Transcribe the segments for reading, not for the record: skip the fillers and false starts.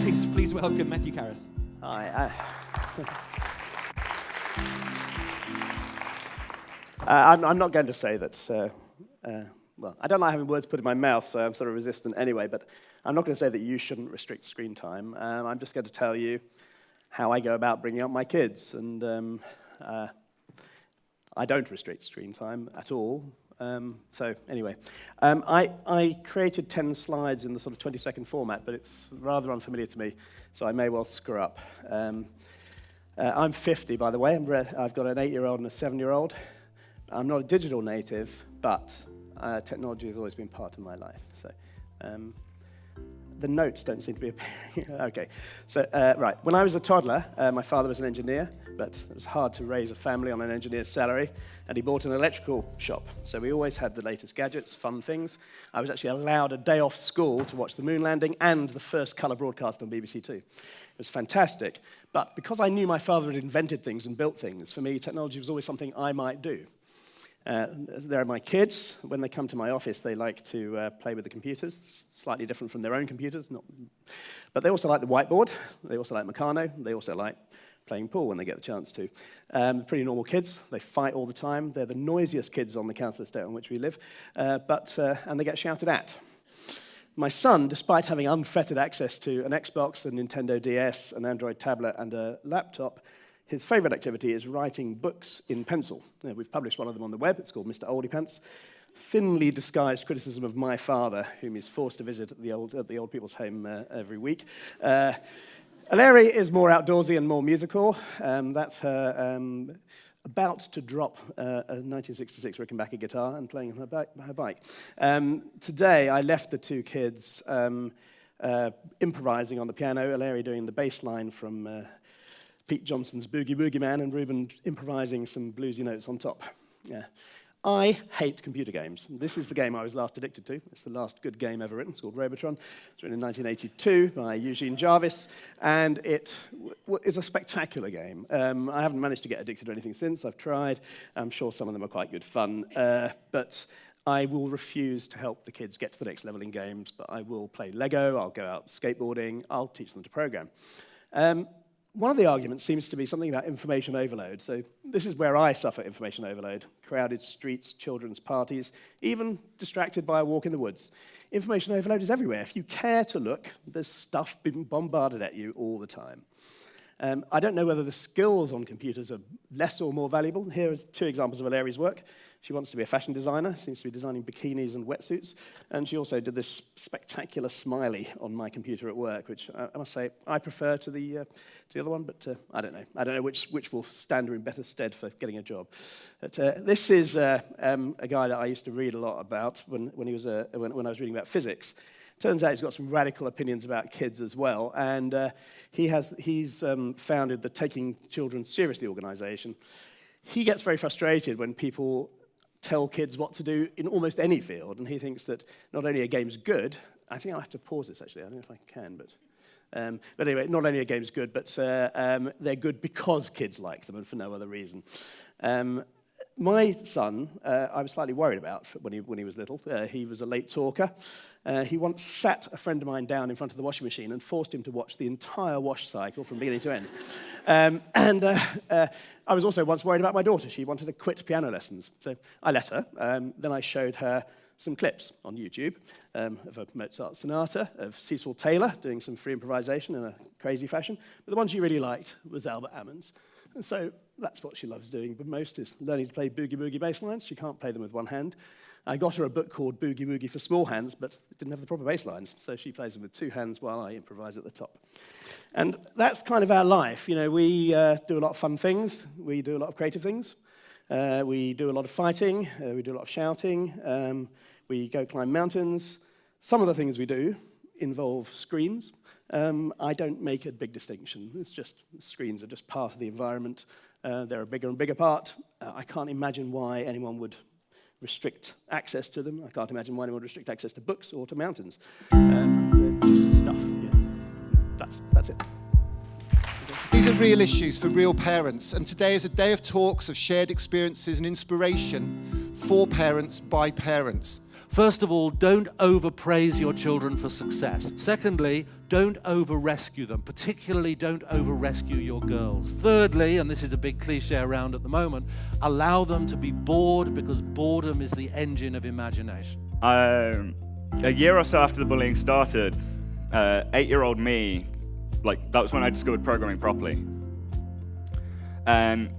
Please welcome Matthew Karras. Hi. I'm not going to say that, well, I don't like having words put in my mouth, so I'm sort of resistant anyway, but I'm not going to say that you shouldn't restrict screen time. I'm just going to tell you how I go about bringing up my kids, and I don't restrict screen time at all. So anyway, I created 10 slides in the sort of 20-second format, but it's rather unfamiliar to me, so I may well screw up. I'm 50, by the way. I've got an 8-year-old and a 7-year-old. I'm not a digital native, but technology has always been part of my life. So the notes don't seem to be appearing. Okay, so right. When I was a toddler, my father was an engineer, but it was hard to raise a family on an engineer's salary, and he bought an electrical shop. So we always had the latest gadgets, fun things. I was actually allowed a day off school to watch the moon landing and the first colour broadcast on BBC Two. It was fantastic, but because I knew my father had invented things and built things, for me, technology was always something I might do. There are my kids. When they come to my office, they like to play with the computers. It's slightly different from their own computers, but they also like the whiteboard. They also like Meccano. They also like playing pool when they get the chance to. Pretty normal kids. They fight all the time. They're the noisiest kids on the council estate on which we live, and they get shouted at. My son, despite having unfettered access to an Xbox, a Nintendo DS, an Android tablet, and a laptop, his favorite activity is writing books in pencil. We've published one of them on the web. It's called Mr. Oldie-Pants. Thinly disguised criticism of my father, whom he's forced to visit at the old people's home every week. Aleri is more outdoorsy and more musical. That's her about to drop a 1966 Rickenbacker guitar and playing on her bike. Today, I left the two kids improvising on the piano, Aleri doing the bass line from Pete Johnson's Boogie Woogie Man, and Ruben improvising some bluesy notes on top. Yeah. I hate computer games. This is the game I was last addicted to. It's the last good game ever written. It's called Robotron. It's written in 1982 by Eugene Jarvis, and it is a spectacular game. I haven't managed to get addicted to anything since. I've tried. I'm sure some of them are quite good fun, but I will refuse to help the kids get to the next level in games, but I will play Lego, I'll go out skateboarding, I'll teach them to program. One of the arguments seems to be something about information overload. So this is where I suffer information overload. Crowded streets, children's parties, even distracted by a walk in the woods. Information overload is everywhere. If you care to look, there's stuff being bombarded at you all the time. I don't know whether the skills on computers are less or more valuable. Here are two examples of Aleri's work. She wants to be a fashion designer, seems to be designing bikinis and wetsuits, and she also did this spectacular smiley on my computer at work, which I must say I prefer to the other one, but I don't know. I don't know which will stand her in better stead for getting a job. But, this is a guy that I used to read a lot about when I was reading about physics. Turns out he's got some radical opinions about kids as well, and he's founded the Taking Children Seriously organization. He gets very frustrated when people tell kids what to do in almost any field, and he thinks that not only are games good, I think I'll have to pause this actually, I don't know if I can, but anyway, not only are games good, but they're good because kids like them and for no other reason. My son, I was slightly worried about when he was little. He was a late talker. He once sat a friend of mine down in front of the washing machine and forced him to watch the entire wash cycle from beginning to end. I was also once worried about my daughter. She wanted to quit piano lessons. So I let her. Then I showed her some clips on YouTube of a Mozart sonata, of Cecil Taylor doing some free improvisation in a crazy fashion. But the one she really liked was Albert Hammond's. And so that's what she loves doing the most, is learning to play boogie-woogie bass lines. She can't play them with one hand. I got her a book called Boogie Woogie for Small Hands, but it didn't have the proper bass lines, so she plays them with two hands while I improvise at the top. And that's kind of our life. You know, we do a lot of fun things. We do a lot of creative things. We do a lot of fighting. We do a lot of shouting. We go climb mountains. Some of the things we do involve screens. I don't make a big distinction. It's just screens are just part of the environment. They're a bigger and bigger part. I can't imagine why anyone would restrict access to them. I can't imagine why anyone would restrict access to books or to mountains. They're just stuff. Yeah. That's it. These are real issues for real parents, and today is a day of talks, of shared experiences and inspiration for parents by parents. First of all, don't overpraise your children for success. Secondly, don't over-rescue them, particularly don't over-rescue your girls. Thirdly, and this is a big cliche around at the moment, allow them to be bored, because boredom is the engine of imagination. A year or so after the bullying started, 8-year-old me, that was when I discovered programming properly. And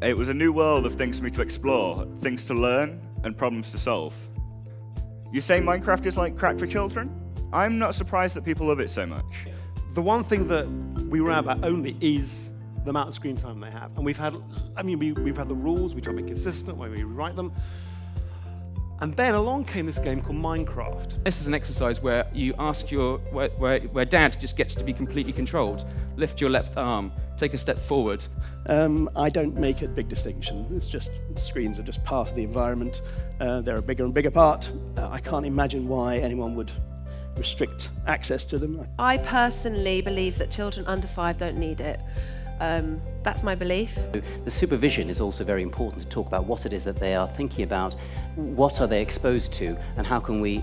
it was a new world of things for me to explore, things to learn, and problems to solve. You say Minecraft is like crack for children? I'm not surprised that people love it so much. The one thing that we worry about only is the amount of screen time they have. And we've had the rules, we try to be consistent when we rewrite them. And then along came this game called Minecraft. This is an exercise where you ask where dad just gets to be completely controlled. Lift your left arm, take a step forward. I don't make a big distinction. It's just, screens are just part of the environment. They're a bigger and bigger part. I can't imagine why anyone would restrict access to them. I personally believe that children under 5 don't need it. That's my belief. The supervision is also very important to talk about what it is that they are thinking about, what are they exposed to, and how can we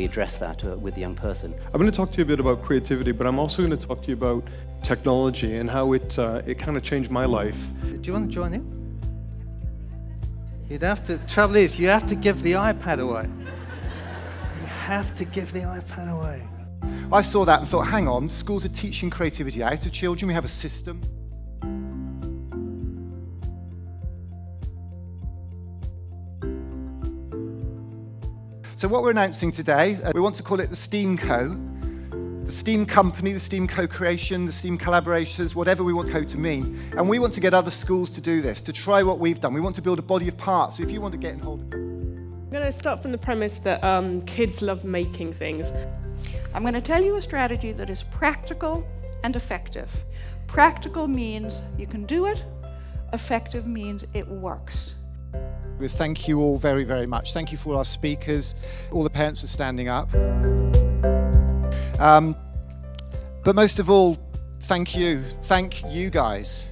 address that with the young person. I'm going to talk to you a bit about creativity, but I'm also going to talk to you about technology and how it kind of changed my life. Do you want to join in? You'd have to. Trouble is, you have to give the iPad away. You have to give the iPad away. I saw that and thought, hang on, schools are teaching creativity out of children. We have a system. So what we're announcing today, we want to call it the STEAM Co. The STEAM company, the STEAM co-creation, the STEAM collaborators, whatever we want co to mean. And we want to get other schools to do this, to try what we've done. We want to build a body of parts. So if you want to get in hold of it. I'm going to start from the premise that kids love making things. I'm going to tell you a strategy that is practical and effective. Practical means you can do it. Effective means it works. Thank you all very, very much. Thank you for all our speakers. All the parents are standing up. But most of all, thank you. Thank you guys.